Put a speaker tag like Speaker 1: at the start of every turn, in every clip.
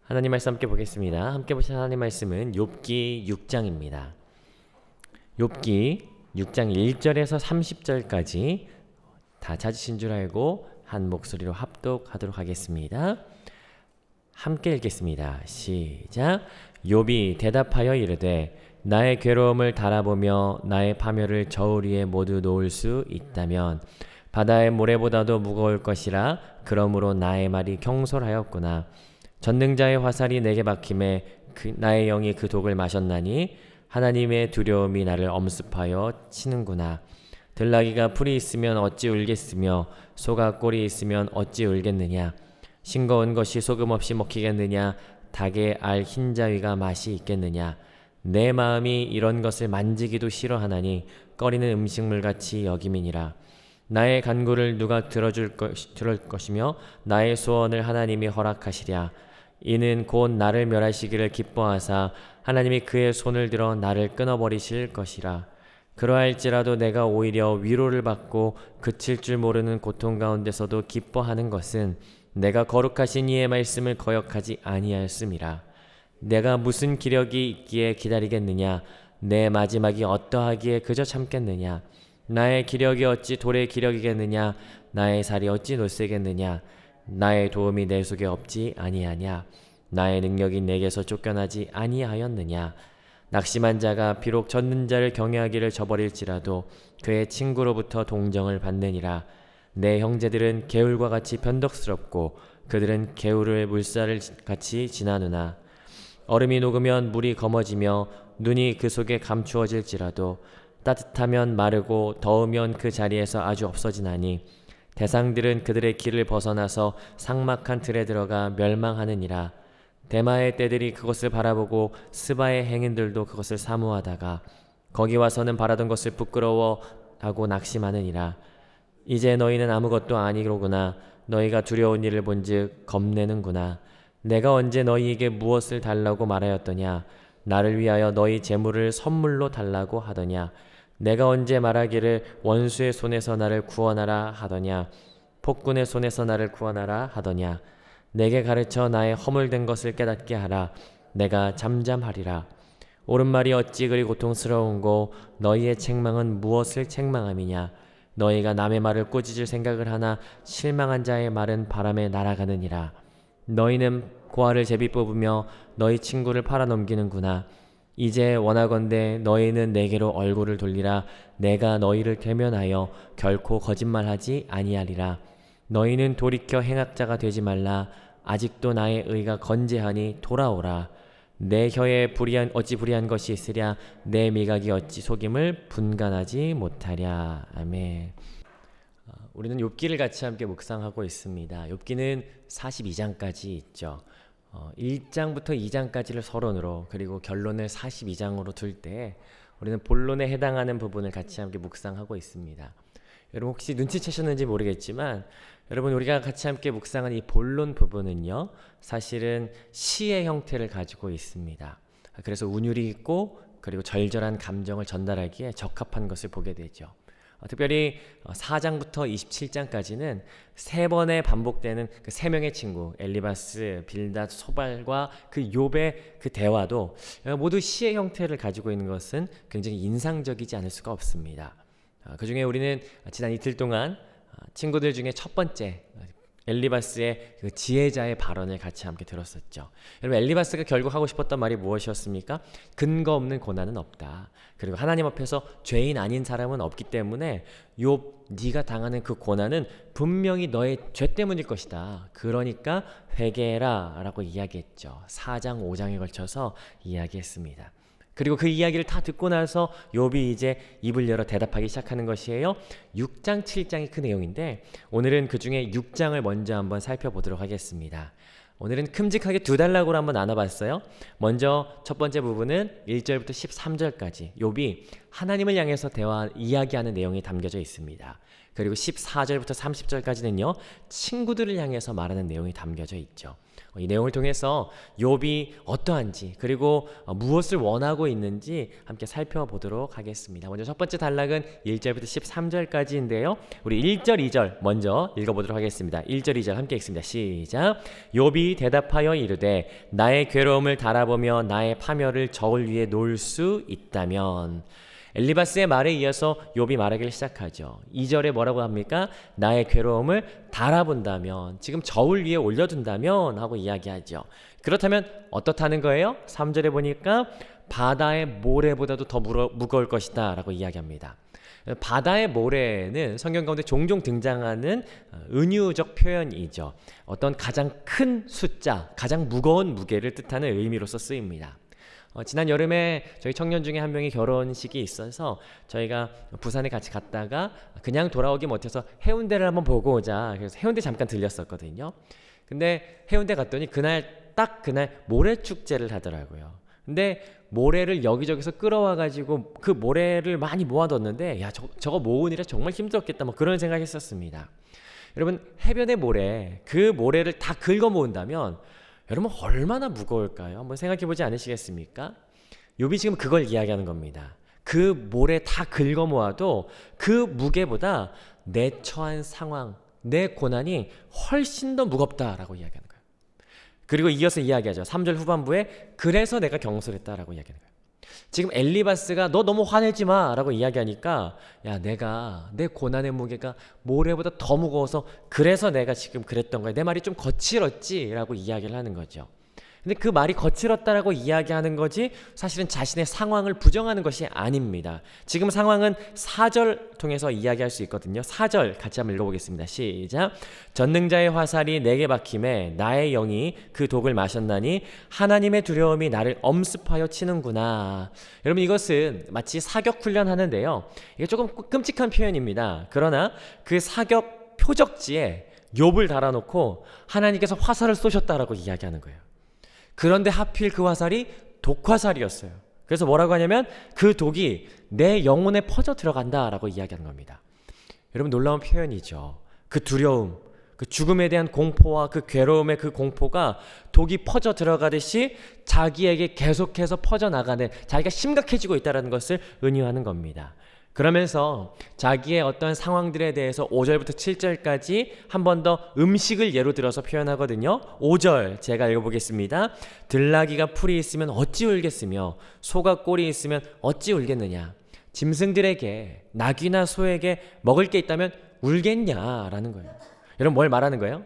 Speaker 1: 하나님 말씀 함께 보겠습니다. 함께 보신 하나님 말씀은 욥기 6장입니다. 욥기 6장 1절에서 30절까지 다 찾으신 줄 알고 한 목소리로 합독하도록 하겠습니다. 함께 읽겠습니다. 시작. 욥이 대답하여 이르되 나의 괴로움을 달아보며 나의 파멸을 저울 위에 모두 놓을 수 있다면 바다의 모래보다도 무거울 것이라. 그러므로 나의 말이 경솔하였구나. 전능자의 화살이 내게 박힘에 나의 영이 그 독을 마셨나니 하나님의 두려움이 나를 엄습하여 치는구나. 들나귀가 풀이 있으면 어찌 울겠으며 소가 꼴이 있으면 어찌 울겠느냐. 싱거운 것이 소금 없이 먹히겠느냐. 닭의 알 흰자위가 맛이 있겠느냐. 내 마음이 이런 것을 만지기도 싫어하나니 꺼리는 음식물같이 여김이니라. 나의 간구를 누가 들을 것이며 나의 소원을 하나님이 허락하시랴. 이는 곧 나를 멸하시기를 기뻐하사 하나님이 그의 손을 들어 나를 끊어버리실 것이라. 그러할지라도 내가 오히려 위로를 받고 그칠 줄 모르는 고통 가운데서도 기뻐하는 것은 내가 거룩하신 이의 말씀을 거역하지 아니하였음이라. 내가 무슨 기력이 있기에 기다리겠느냐. 내 마지막이 어떠하기에 그저 참겠느냐. 나의 기력이 어찌 돌의 기력이겠느냐. 나의 살이 어찌 노쇠겠느냐. 나의 도움이 내 속에 없지 아니하냐. 나의 능력이 내게서 쫓겨나지 아니하였느냐. 낙심한 자가 비록 젖는 자를 경외하기를 저버릴지라도 그의 친구로부터 동정을 받느니라. 내 형제들은 개울과 같이 변덕스럽고 그들은 개울의 물살을 같이 지나누나. 얼음이 녹으면 물이 검어지며 눈이 그 속에 감추어질지라도 따뜻하면 마르고 더우면 그 자리에서 아주 없어지나니. 대상들은 그들의 길을 벗어나서 삭막한 틀에 들어가 멸망하느니라. 대마의 떼들이 그것을 바라보고 스바의 행인들도 그것을 사모하다가 거기 와서는 바라던 것을 부끄러워하고 낙심하느니라. 이제 너희는 아무것도 아니로구나. 너희가 두려운 일을 본즉 겁내는구나. 내가 언제 너희에게 무엇을 달라고 말하였더냐. 나를 위하여 너희 재물을 선물로 달라고 하더냐. 내가 언제 말하기를 원수의 손에서 나를 구원하라 하더냐. 폭군의 손에서 나를 구원하라 하더냐. 내게 가르쳐 나의 허물된 것을 깨닫게 하라. 내가 잠잠하리라. 옳은 말이 어찌 그리 고통스러운고 너희의 책망은 무엇을 책망함이냐. 너희가 남의 말을 꾸짖을 생각을 하나 실망한 자의 말은 바람에 날아가느니라. 너희는 고아를 제비 뽑으며 너희 친구를 팔아넘기는구나. 이제 원하건대 너희는 내게로 얼굴을 돌리라. 내가 너희를 대면하여 결코 거짓말하지 아니하리라. 너희는 돌이켜 행악자가 되지 말라. 아직도 나의 의가 건재하니 돌아오라. 내 혀에 어찌 불의한 것이 있으랴. 내 미각이 어찌 속임을 분간하지 못하랴. 아멘. 우리는 욥기를 같이 함께 묵상하고 있습니다. 욥기는 42장까지 있죠. 1장부터 2장까지를 서론으로 그리고 결론을 42장으로 둘 때 우리는 본론에 해당하는 부분을 같이 함께 묵상하고 있습니다. 여러분 혹시 눈치채셨는지 모르겠지만 여러분 우리가 같이 함께 묵상한 이 본론 부분은요 사실은 시의 형태를 가지고 있습니다. 그래서 운율이 있고 그리고 절절한 감정을 전달하기에 적합한 것을 보게 되죠. 특별히 4장부터 27장까지는 세 번에 반복되는 그 세 명의 친구 엘리바스, 빌닷, 소발과 그 욥의 그 대화도 모두 시의 형태를 가지고 있는 것은 굉장히 인상적이지 않을 수가 없습니다. 그 중에 우리는 지난 이틀 동안 친구들 중에 첫 번째 엘리바스의 그 지혜자의 발언을 같이 함께 들었었죠. 여러분 엘리바스가 결국 하고 싶었던 말이 무엇이었습니까? 근거 없는 고난은 없다. 그리고 하나님 앞에서 죄인 아닌 사람은 없기 때문에 욥 네가 당하는 그 고난은 분명히 너의 죄 때문일 것이다. 그러니까 회개해라 라고 이야기했죠. 4장 5장에 걸쳐서 이야기했습니다. 그리고 그 이야기를 다 듣고 나서 욥이 이제 입을 열어 대답하기 시작하는 것이에요. 6장, 7장이 그 내용인데 오늘은 그 중에 6장을 먼저 한번 살펴보도록 하겠습니다. 오늘은 큼직하게 두 단락으로 한번 나눠봤어요. 먼저 첫 번째 부분은 1절부터 13절까지 욥이 하나님을 향해서 이야기하는 내용이 담겨져 있습니다. 그리고 14절부터 30절까지는요. 친구들을 향해서 말하는 내용이 담겨져 있죠. 이 내용을 통해서 욥이 어떠한지 그리고 무엇을 원하고 있는지 함께 살펴보도록 하겠습니다. 먼저 첫 번째 단락은 1절부터 13절까지인데요. 우리 1절, 2절 먼저 읽어보도록 하겠습니다. 1절, 2절 함께 읽습니다. 시작. 욥이 대답하여 이르되 나의 괴로움을 달아보며 나의 파멸을 저울 위에 놓을 수 있다면. 엘리바스의 말에 이어서 욥이 말하기를 시작하죠. 2절에 뭐라고 합니까? 나의 괴로움을 달아본다면, 지금 저울 위에 올려둔다면 하고 이야기하죠. 그렇다면 어떻다는 거예요? 3절에 보니까 바다의 모래보다도 더 무거울 것이다 라고 이야기합니다. 바다의 모래는 성경 가운데 종종 등장하는 은유적 표현이죠. 어떤 가장 큰 숫자, 가장 무거운 무게를 뜻하는 의미로서 쓰입니다. 지난 여름에 저희 청년 중에 한 명이 결혼식이 있어서 저희가 부산에 같이 갔다가 그냥 돌아오기 못해서 해운대를 한번 보고 오자. 그래서 해운대 잠깐 들렸었거든요. 근데 해운대 갔더니 그날 모래축제를 하더라고요. 근데 모래를 여기저기서 끌어와가지고 그 모래를 많이 모아뒀는데 야 저거 모으느라 정말 힘들었겠다 뭐 그런 생각했었습니다. 여러분 해변의 모래, 그 모래를 다 긁어 모은다면 여러분 얼마나 무거울까요? 한번 생각해보지 않으시겠습니까? 욥이 지금 그걸 이야기하는 겁니다. 그 모래 다 긁어 모아도 그 무게보다 내 처한 상황, 내 고난이 훨씬 더 무겁다라고 이야기하는 거예요. 그리고 이어서 이야기하죠. 3절 후반부에 그래서 내가 경솔했다라고 이야기하는 거예요. 지금 엘리바스가 너 너무 화내지 마 라고 이야기하니까 야 내가 내 고난의 무게가 모래보다 더 무거워서 그래서 내가 지금 그랬던 거야. 내 말이 좀 거칠었지 라고 이야기를 하는 거죠. 근데 그 말이 거칠었다라고 이야기하는 거지 사실은 자신의 상황을 부정하는 것이 아닙니다. 지금 상황은 4절 통해서 이야기할 수 있거든요. 4절 같이 한번 읽어보겠습니다. 시작. 전능자의 화살이 내게 박힘에 나의 영이 그 독을 마셨나니 하나님의 두려움이 나를 엄습하여 치는구나. 여러분 이것은 마치 사격 훈련하는데요. 이게 조금 끔찍한 표현입니다. 그러나 그 사격 표적지에 욥을 달아놓고 하나님께서 화살을 쏘셨다라고 이야기하는 거예요. 그런데 하필 그 화살이 독화살이었어요. 그래서 뭐라고 하냐면 그 독이 내 영혼에 퍼져 들어간다라고 이야기하는 겁니다. 여러분 놀라운 표현이죠. 그 두려움, 그 죽음에 대한 공포와 그 괴로움의 그 공포가 독이 퍼져 들어가듯이 자기에게 계속해서 퍼져나가는, 자기가 심각해지고 있다는 것을 은유하는 겁니다. 그러면서 자기의 어떤 상황들에 대해서 5절부터 7절까지 한 번 더 음식을 예로 들어서 표현하거든요. 5절 제가 읽어보겠습니다. 들나귀가 풀이 있으면 어찌 울겠으며 소가 꼴이 있으면 어찌 울겠느냐. 짐승들에게 나귀나 소에게 먹을 게 있다면 울겠냐라는 거예요. 여러분 뭘 말하는 거예요?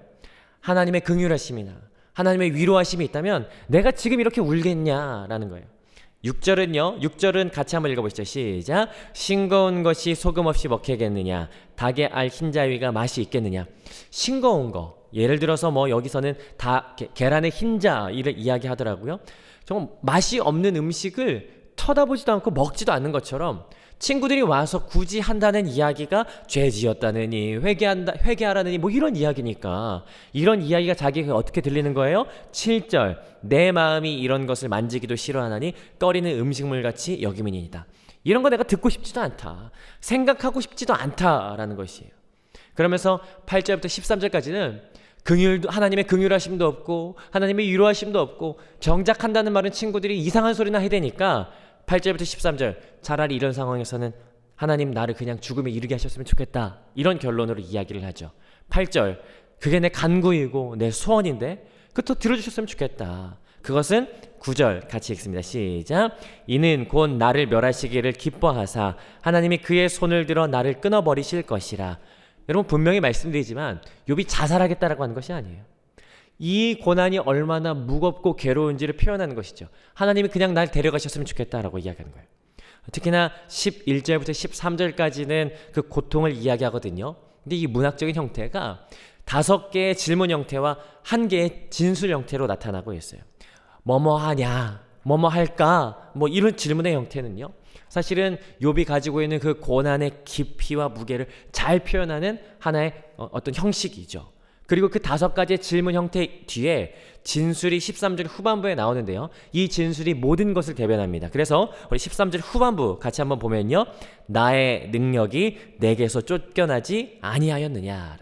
Speaker 1: 하나님의 긍휼하심이나 하나님의 위로하심이 있다면 내가 지금 이렇게 울겠냐라는 거예요. 6절은 같이 한번 읽어보시죠. 시작. 싱거운 것이 소금 없이 먹히겠느냐. 닭의 알 흰자위가 맛이 있겠느냐. 싱거운 거, 예를 들어서 뭐 여기서는 다 계란의 흰자위를 이야기하더라고요. 정말 맛이 없는 음식을 쳐다보지도 않고 먹지도 않는 것처럼 친구들이 와서 굳이 한다는 이야기가 죄 지었다느니 회개하라느니 뭐 이런 이야기니까, 이런 이야기가 자기가 어떻게 들리는 거예요? 7절 내 마음이 이런 것을 만지기도 싫어하나니 꺼리는 음식물같이 여김이니이다. 이런 거 내가 듣고 싶지도 않다, 생각하고 싶지도 않다라는 것이에요. 그러면서 8절부터 13절까지는 하나님의 긍휼하심도 없고 하나님의 위로하심도 없고 정작 한다는 말은 친구들이 이상한 소리나 해대니까 8절부터 13절 차라리 이런 상황에서는 하나님 나를 그냥 죽음에 이르게 하셨으면 좋겠다, 이런 결론으로 이야기를 하죠. 8절 그게 내 간구이고 내 소원인데 그것도 들어주셨으면 좋겠다. 그것은 9절 같이 읽습니다. 시작. 이는 곧 나를 멸하시기를 기뻐하사 하나님이 그의 손을 들어 나를 끊어버리실 것이라. 여러분 분명히 말씀드리지만 욥이 자살하겠다라고 하는 것이 아니에요. 이 고난이 얼마나 무겁고 괴로운지를 표현하는 것이죠. 하나님이 그냥 날 데려가셨으면 좋겠다라고 이야기하는 거예요. 특히나 11절부터 13절까지는 그 고통을 이야기하거든요. 근데 이 문학적인 형태가 5개의 질문 형태와 1개의 진술 형태로 나타나고 있어요. 뭐뭐 하냐, 뭐뭐 할까, 뭐 이런 질문의 형태는요, 사실은 욥이 가지고 있는 그 고난의 깊이와 무게를 잘 표현하는 하나의 어떤 형식이죠. 그리고 그 5가지의 질문 형태 뒤에 진술이 13절 후반부에 나오는데요. 이 진술이 모든 것을 대변합니다. 그래서 우리 13절 후반부 같이 한번 보면요. 나의 능력이 내게서 쫓겨나지 아니하였느냐.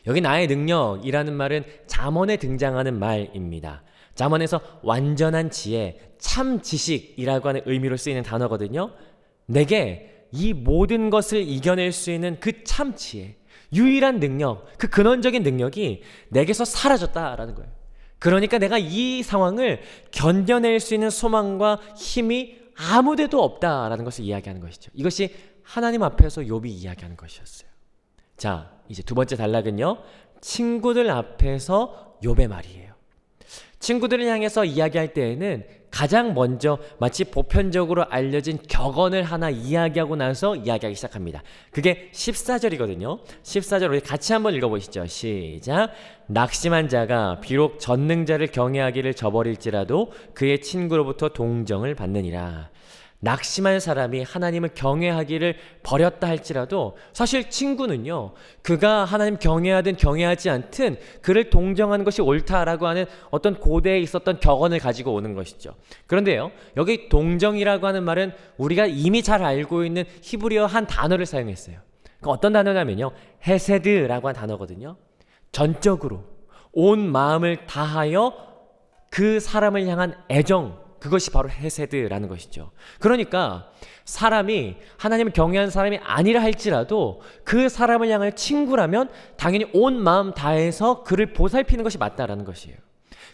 Speaker 1: 여기 나의 능력이라는 말은 잠언에 등장하는 말입니다. 잠언에서 완전한 지혜, 참 지식이라고 하는 의미로 쓰이는 단어거든요. 내게 이 모든 것을 이겨낼 수 있는 그 참 지혜, 유일한 능력, 그 근원적인 능력이 내게서 사라졌다라는 거예요. 그러니까 내가 이 상황을 견뎌낼 수 있는 소망과 힘이 아무데도 없다라는 것을 이야기하는 것이죠. 이것이 하나님 앞에서 욥이 이야기하는 것이었어요. 자, 이제 두 번째 단락은요. 친구들 앞에서 욥의 말이에요. 친구들을 향해서 이야기할 때에는 가장 먼저 마치 보편적으로 알려진 격언을 하나 이야기하고 나서 이야기하기 시작합니다. 그게 14절이거든요. 14절 우리 같이 한번 읽어보시죠. 시작. 낙심한 자가 비록 전능자를 경외하기를 저버릴지라도 그의 친구로부터 동정을 받느니라. 낙심한 사람이 하나님을 경외하기를 버렸다 할지라도 사실 친구는요, 그가 하나님 경외하든 경외하지 않든 그를 동정하는 것이 옳다라고 하는 어떤 고대에 있었던 격언을 가지고 오는 것이죠. 그런데요, 여기 동정이라고 하는 말은 우리가 이미 잘 알고 있는 히브리어 한 단어를 사용했어요. 어떤 단어냐면요, 헤세드라고 한 단어거든요. 전적으로 온 마음을 다하여 그 사람을 향한 애정, 그것이 바로 헤세드라는 것이죠. 그러니까 사람이 하나님을 경외하는 사람이 아니라 할지라도 그 사람을 향할 친구라면 당연히 온 마음 다해서 그를 보살피는 것이 맞다라는 것이에요.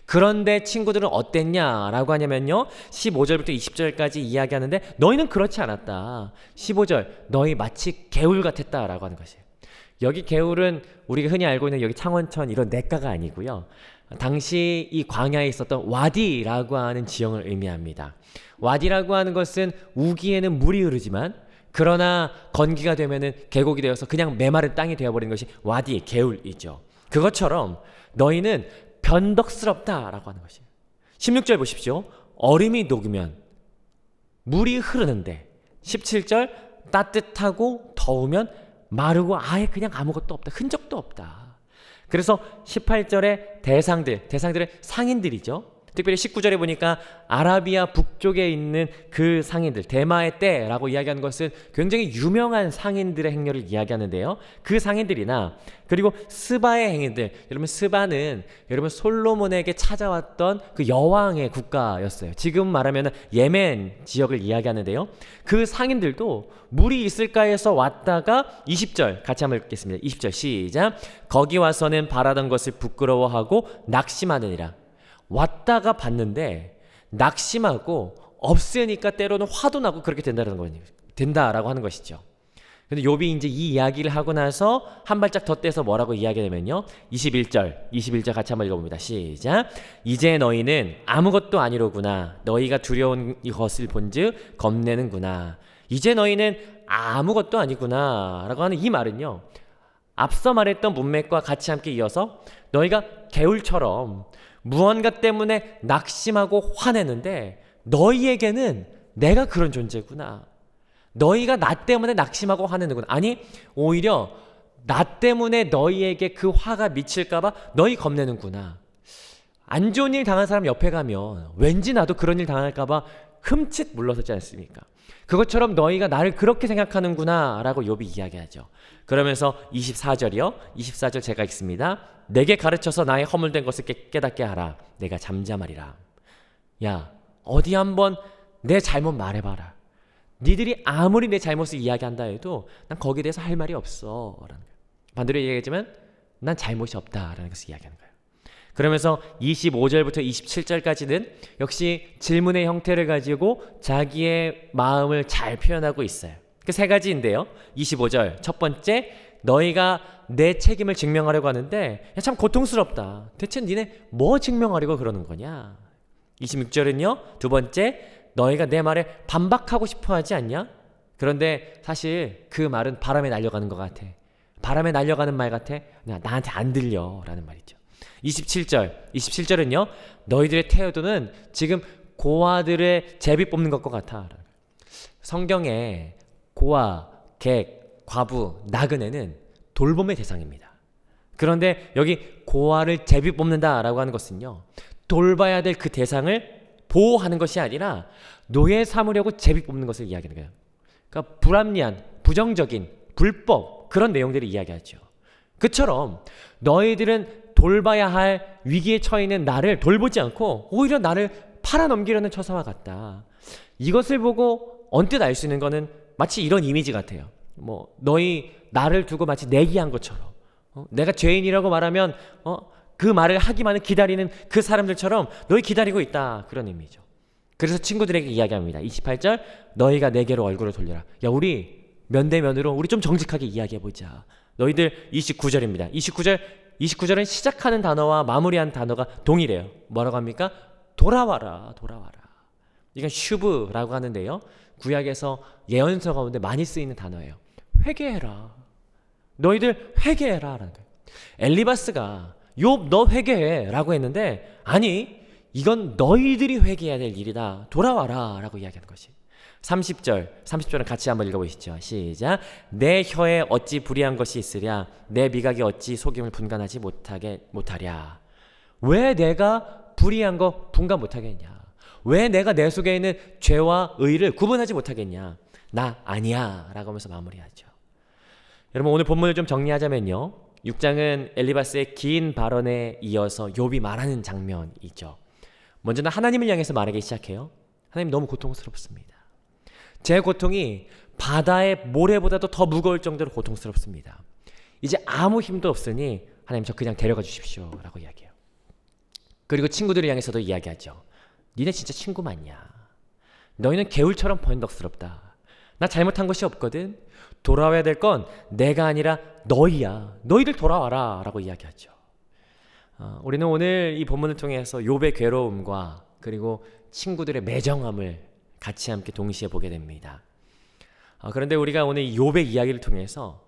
Speaker 1: 그런데 친구들은 어땠냐라고 하냐면요, 15절부터 20절까지 이야기하는데 너희는 그렇지 않았다. 15절 너희 마치 개울 같았다라고 하는 것이에요. 여기 개울은 우리가 흔히 알고 있는 여기 창원천 이런 냇가가 아니고요, 당시 이 광야에 있었던 와디라고 하는 지형을 의미합니다. 와디라고 하는 것은 우기에는 물이 흐르지만 그러나 건기가 되면은 계곡이 되어서 그냥 메마른 땅이 되어버리는 것이 와디, 개울이죠. 그것처럼 너희는 변덕스럽다라고 하는 것이에요. 16절 보십시오. 얼음이 녹으면 물이 흐르는데 17절 따뜻하고 더우면 마르고 아예 그냥 아무것도 없다. 흔적도 없다. 그래서 18절에 대상들은 상인들이죠. 특별히 19절에 보니까 아라비아 북쪽에 있는 그 상인들, 대마의 떼라고 이야기하는 것은 굉장히 유명한 상인들의 행렬을 이야기하는데요. 그 상인들이나 그리고 스바의 행인들, 여러분 스바는 여러분 솔로몬에게 찾아왔던 그 여왕의 국가였어요. 지금 말하면 예멘 지역을 이야기하는데요. 그 상인들도 물이 있을까 해서 왔다가 20절 같이 한번 읽겠습니다. 20절 시작. 거기 와서는 바라던 것을 부끄러워하고 낙심하느니라. 왔다가 봤는데 낙심하고 없으니까 때로는 화도 나고 그렇게 된다라고 하는 것이죠. 근데 욥이 이제 이 이야기를 하고 나서 한 발짝 더 떼서 뭐라고 이야기하냐면요, 21절 같이 한번 읽어봅니다. 시작. 이제 너희는 아무것도 아니로구나. 너희가 두려운 이것을 본즉 겁내는구나. 이제 너희는 아무것도 아니구나 라고 하는 이 말은요, 앞서 말했던 문맥과 같이 함께 이어서 너희가 개울처럼 무언가 때문에 낙심하고 화내는데 너희에게는 내가 그런 존재구나. 너희가 나 때문에 낙심하고 화내는구나. 아니 오히려 나 때문에 너희에게 그 화가 미칠까봐 너희 겁내는구나. 안 좋은 일 당한 사람 옆에 가면 왠지 나도 그런 일 당할까봐 흠칫 물러서지 않습니까? 그것처럼 너희가 나를 그렇게 생각하는구나 라고 욥이 이야기하죠. 그러면서 24절이요. 24절 제가 읽습니다. 내게 가르쳐서 나의 허물된 것을 깨닫게 하라. 내가 잠잠하리라. 야, 어디 한번 내 잘못 말해봐라. 니들이 아무리 내 잘못을 이야기한다 해도 난 거기에 대해서 할 말이 없어 라는 거예요. 반대로 얘기하지만 난 잘못이 없다라는 것을 이야기하는 거예요. 그러면서 25절부터 27절까지는 역시 질문의 형태를 가지고 자기의 마음을 잘 표현하고 있어요. 그 세 가지인데요. 25절 첫 번째, 너희가 내 책임을 증명하려고 하는데 참 고통스럽다. 대체 니네 뭐 증명하려고 그러는 거냐. 26절은요. 두 번째, 너희가 내 말에 반박하고 싶어 하지 않냐? 그런데 사실 그 말은 바람에 날려가는 것 같아. 바람에 날려가는 말 같아. 나한테 안 들려 라는 말이죠. 27절은요. 너희들의 태도는 지금 고아들의 제비 뽑는 것과 같아. 성경에 고아, 객, 과부, 나그네는 돌봄의 대상입니다. 그런데 여기 고아를 제비 뽑는다라고 하는 것은요, 돌봐야 될 그 대상을 보호하는 것이 아니라 노예 삼으려고 제비 뽑는 것을 이야기하는 거예요. 그러니까 불합리한, 부정적인, 불법 그런 내용들을 이야기하죠. 그처럼 너희들은 돌봐야 할 위기에 처해 있는 나를 돌보지 않고 오히려 나를 팔아넘기려는 처사와 같다. 이것을 보고 언뜻 알 수 있는 거는 마치 이런 이미지 같아요. 뭐 너희 나를 두고 마치 내기한 것처럼, 내가 죄인이라고 말하면 그 말을 하기만을 기다리는 그 사람들처럼 너희 기다리고 있다, 그런 의미죠. 그래서 친구들에게 이야기합니다. 28절, 너희가 내게로 얼굴을 돌려라. 야, 우리 면대면으로 우리 좀 정직하게 이야기해보자. 너희들 29절입니다. 29절은 시작하는 단어와 마무리하는 단어가 동일해요. 뭐라고 합니까? 돌아와라, 돌아와라. 이건 슈브라고 하는데요, 구약에서 예언서 가운데 많이 쓰이는 단어예요. 회개해라. 너희들 회개해라 라는 거예요. 엘리바스가 욥 너 회개해 라고 했는데, 아니 이건 너희들이 회개해야 될 일이다. 돌아와라 라고 이야기하는 것이. 30절은 같이 한번 읽어보시죠. 시작. 내 혀에 어찌 불의한 것이 있으랴. 내 미각이 어찌 속임을 분간하지 못하랴. 왜 내가 불의한 거 분간 못하겠냐? 왜 내가 내 속에 있는 죄와 의를 구분하지 못하겠냐? 나 아니야 라고 하면서 마무리하죠. 여러분, 오늘 본문을 좀 정리하자면요, 6장은 엘리바스의 긴 발언에 이어서 욥이 말하는 장면이죠. 먼저는 하나님을 향해서 말하기 시작해요. 하나님, 너무 고통스럽습니다. 제 고통이 바다의 모래보다도 더 무거울 정도로 고통스럽습니다. 이제 아무 힘도 없으니 하나님, 저 그냥 데려가 주십시오 라고 이야기해요. 그리고 친구들을 향해서도 이야기하죠. 니네 진짜 친구 맞냐? 너희는 개울처럼 번덕스럽다. 나 잘못한 것이 없거든. 돌아와야 될 건 내가 아니라 너희야. 너희들 돌아와라 라고 이야기하죠. 우리는 오늘 이 본문을 통해서 욥의 괴로움과 그리고 친구들의 매정함을 같이 함께 동시에 보게 됩니다. 그런데 우리가 오늘 이 욥의 이야기를 통해서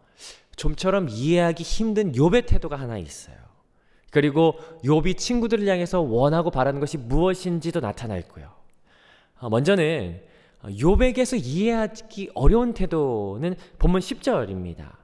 Speaker 1: 좀처럼 이해하기 힘든 욥의 태도가 하나 있어요. 그리고 욥이 친구들을 향해서 원하고 바라는 것이 무엇인지도 나타날 거예요. 먼저는 욥에게서 이해하기 어려운 태도는 본문 10절입니다.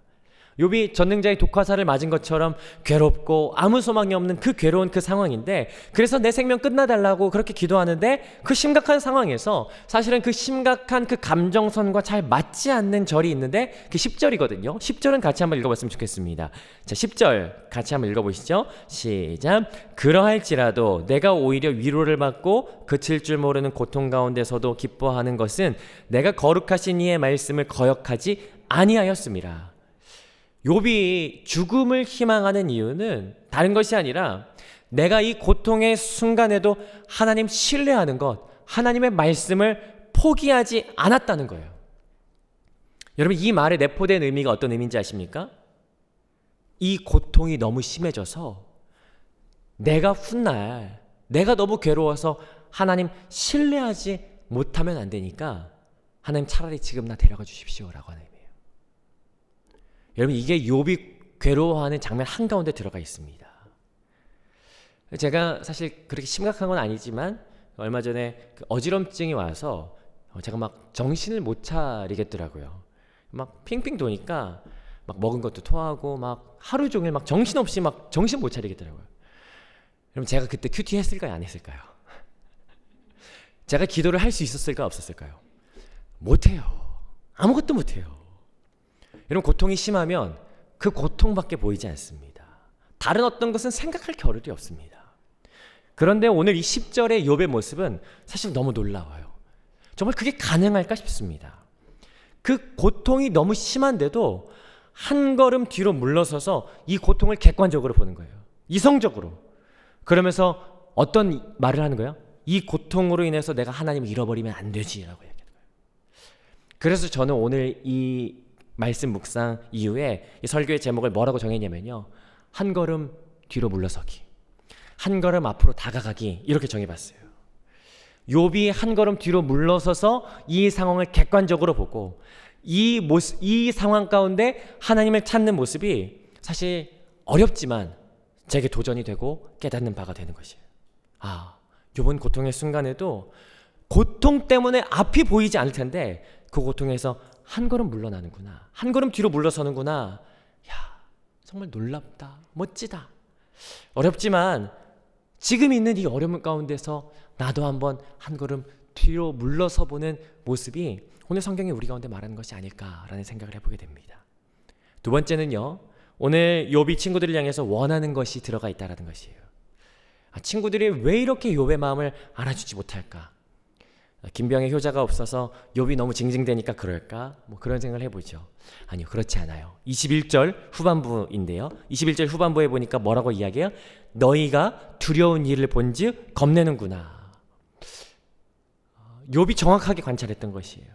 Speaker 1: 욥이 전능자의 독화살을 맞은 것처럼 괴롭고 아무 소망이 없는 그 괴로운 그 상황인데, 그래서 내 생명 끝나달라고 그렇게 기도하는데, 그 심각한 상황에서 사실은 그 심각한 그 감정선과 잘 맞지 않는 절이 있는데, 그 10절이거든요. 10절은 같이 한번 읽어봤으면 좋겠습니다. 자, 10절 같이 한번 읽어보시죠. 시작. 그러할지라도 내가 오히려 위로를 받고 그칠 줄 모르는 고통 가운데서도 기뻐하는 것은 내가 거룩하신 이의 말씀을 거역하지 아니하였음이라. 욥이 죽음을 희망하는 이유는 다른 것이 아니라 내가 이 고통의 순간에도 하나님 신뢰하는 것, 하나님의 말씀을 포기하지 않았다는 거예요. 여러분, 이 말에 내포된 의미가 어떤 의미인지 아십니까? 이 고통이 너무 심해져서 내가 훗날 내가 너무 괴로워서 하나님 신뢰하지 못하면 안 되니까 하나님 차라리 지금 나 데려가 주십시오라고 하는 의미예요. 여러분, 이게 욥이 괴로워하는 장면 한가운데 들어가 있습니다. 제가 사실 그렇게 심각한 건 아니지만 얼마 전에 어지럼증이 와서 제가 막 정신을 못 차리겠더라고요. 막 핑핑 도니까 막 먹은 것도 토하고 막 하루 종일 막 정신없이 막 정신 못 차리겠더라고요. 그럼 제가 그때 큐티 했을까요, 안 했을까요? 제가 기도를 할 수 있었을까, 없었을까요? 못해요. 아무것도 못해요. 여러분, 고통이 심하면 그 고통밖에 보이지 않습니다. 다른 어떤 것은 생각할 겨를이 없습니다. 그런데 오늘 이 10절의 욥의 모습은 사실 너무 놀라워요. 정말 그게 가능할까 싶습니다. 그 고통이 너무 심한데도 한 걸음 뒤로 물러서서 이 고통을 객관적으로 보는 거예요. 이성적으로. 그러면서 어떤 말을 하는 거예요? 이 고통으로 인해서 내가 하나님을 잃어버리면 안 되지라고 얘기하는 거예요. 그래서 저는 오늘 이 말씀 묵상 이후에 이 설교의 제목을 뭐라고 정했냐면요, 한 걸음 뒤로 물러서기, 한 걸음 앞으로 다가가기, 이렇게 정해봤어요. 욥이 한 걸음 뒤로 물러서서 이 상황을 객관적으로 보고 이 상황 가운데 하나님을 찾는 모습이 사실 어렵지만 제게 도전이 되고 깨닫는 바가 되는 것이에요. 욥은 고통의 순간에도 고통 때문에 앞이 보이지 않을 텐데 그 고통에서 한 걸음 물러나는구나, 한 걸음 뒤로 물러서는구나. 정말 놀랍다, 멋지다. 어렵지만 지금 있는 이 어려움 가운데서 나도 한번 한 걸음 뒤로 물러서 보는 모습이 오늘 성경이 우리 가운데 말하는 것이 아닐까라는 생각을 해보게 됩니다. 두 번째는요, 오늘 욥이 친구들을 향해서 원하는 것이 들어가 있다는 것이에요. 친구들이 왜 이렇게 욥의 마음을 알아주지 못할까? 김병의 효자가 없어서 욥이 너무 징징대니까 그럴까? 뭐 그런 생각을 해보죠. 아니요, 그렇지 않아요. 21절 후반부인데요. 21절 후반부에 보니까 뭐라고 이야기해요? 너희가 두려운 일을 본즉 겁내는구나. 욥이 정확하게 관찰했던 것이에요.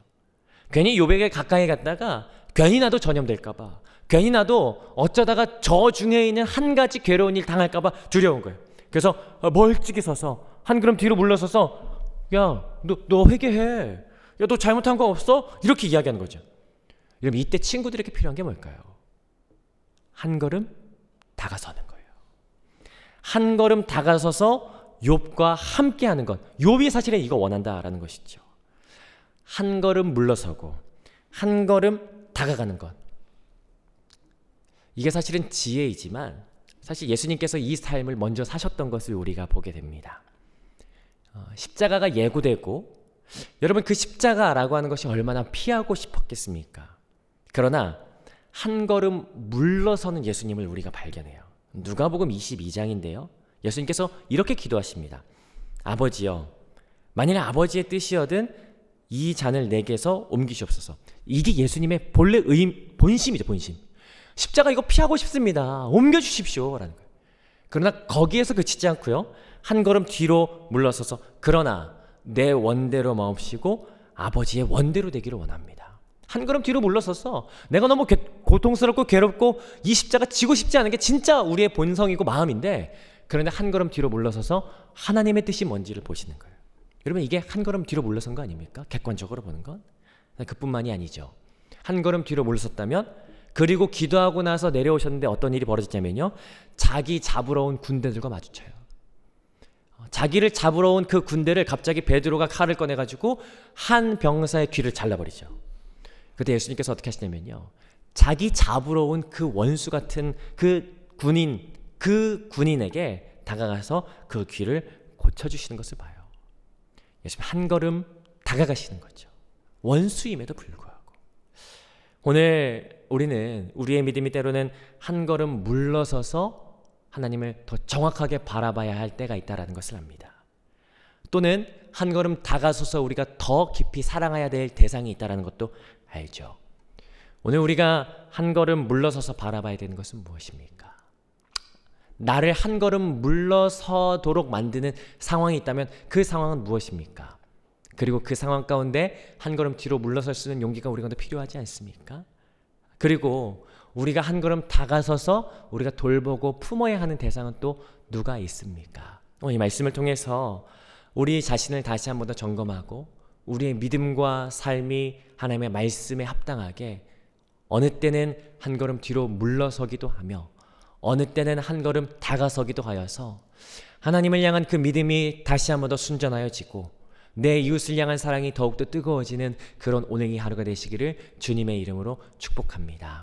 Speaker 1: 괜히 욥에게 가까이 갔다가 괜히 나도 전염될까봐, 괜히 나도 어쩌다가 저 중에 있는 한 가지 괴로운 일 당할까봐 두려운 거예요. 그래서 멀찍이 서서 한 걸음 뒤로 물러서서 야, 너 회개해. 야, 너 잘못한 거 없어? 이렇게 이야기하는 거죠. 여러분, 이때 친구들에게 필요한 게 뭘까요? 한 걸음 다가서는 거예요. 한 걸음 다가서서 욥과 함께하는 것. 욥이 사실은 이거 원한다라는 것이죠. 한 걸음 물러서고 한 걸음 다가가는 것. 이게 사실은 지혜이지만 사실 예수님께서 이 삶을 먼저 사셨던 것을 우리가 보게 됩니다. 십자가가 예고되고 여러분, 그 십자가라고 하는 것이 얼마나 피하고 싶었겠습니까? 그러나 한 걸음 물러서는 예수님을 우리가 발견해요. 누가복음 22장인데요. 예수님께서 이렇게 기도하십니다. 아버지여, 만일 아버지의 뜻이여든 이 잔을 내게서 옮기시옵소서. 이게 예수님의 본래 본심이죠, 본심. 십자가 이거 피하고 싶습니다. 옮겨주십시오 라는 거예요. 그러나 거기에서 그치지 않고요, 한 걸음 뒤로 물러서서 그러나 내 원대로 마옵시고 아버지의 원대로 되기를 원합니다. 한 걸음 뒤로 물러서서 내가 너무 고통스럽고 괴롭고 이 십자가 지고 싶지 않은 게 진짜 우리의 본성이고 마음인데, 그런데 한 걸음 뒤로 물러서서 하나님의 뜻이 뭔지를 보시는 거예요. 여러분, 이게 한 걸음 뒤로 물러선 거 아닙니까? 객관적으로 보는 건. 그뿐만이 아니죠. 한 걸음 뒤로 물러섰다면, 그리고 기도하고 나서 내려오셨는데 어떤 일이 벌어졌냐면요, 자기 잡으러 온 군대들과 마주쳐요. 자기를 잡으러 온 그 군대를 갑자기 베드로가 칼을 꺼내가지고 한 병사의 귀를 잘라버리죠. 그때 예수님께서 어떻게 하시냐면요, 자기 잡으러 온 그 원수 같은 그 군인에게 다가가서 그 귀를 고쳐주시는 것을 봐요. 예수님 한 걸음 다가가시는 거죠. 원수임에도 불구하고. 오늘 우리는 우리의 믿음이 때로는 한 걸음 물러서서 하나님을 더 정확하게 바라봐야 할 때가 있다는 것을 압니다. 또는 한 걸음 다가서서 우리가 더 깊이 사랑해야 될 대상이 있다는 것도 알죠. 오늘 우리가 한 걸음 물러서서 바라봐야 되는 것은 무엇입니까? 나를 한 걸음 물러서도록 만드는 상황이 있다면 그 상황은 무엇입니까? 그리고 그 상황 가운데 한 걸음 뒤로 물러설 수 있는 용기가 우리 가운데 필요하지 않습니까? 그리고 우리가 한 걸음 다가서서 우리가 돌보고 품어야 하는 대상은 또 누가 있습니까? 이 말씀을 통해서 우리 자신을 다시 한 번 더 점검하고 우리의 믿음과 삶이 하나님의 말씀에 합당하게 어느 때는 한 걸음 뒤로 물러서기도 하며 어느 때는 한 걸음 다가서기도 하여서 하나님을 향한 그 믿음이 다시 한 번 더 순전하여지고 내 이웃을 향한 사랑이 더욱더 뜨거워지는 그런 오늘의 하루가 되시기를 주님의 이름으로 축복합니다.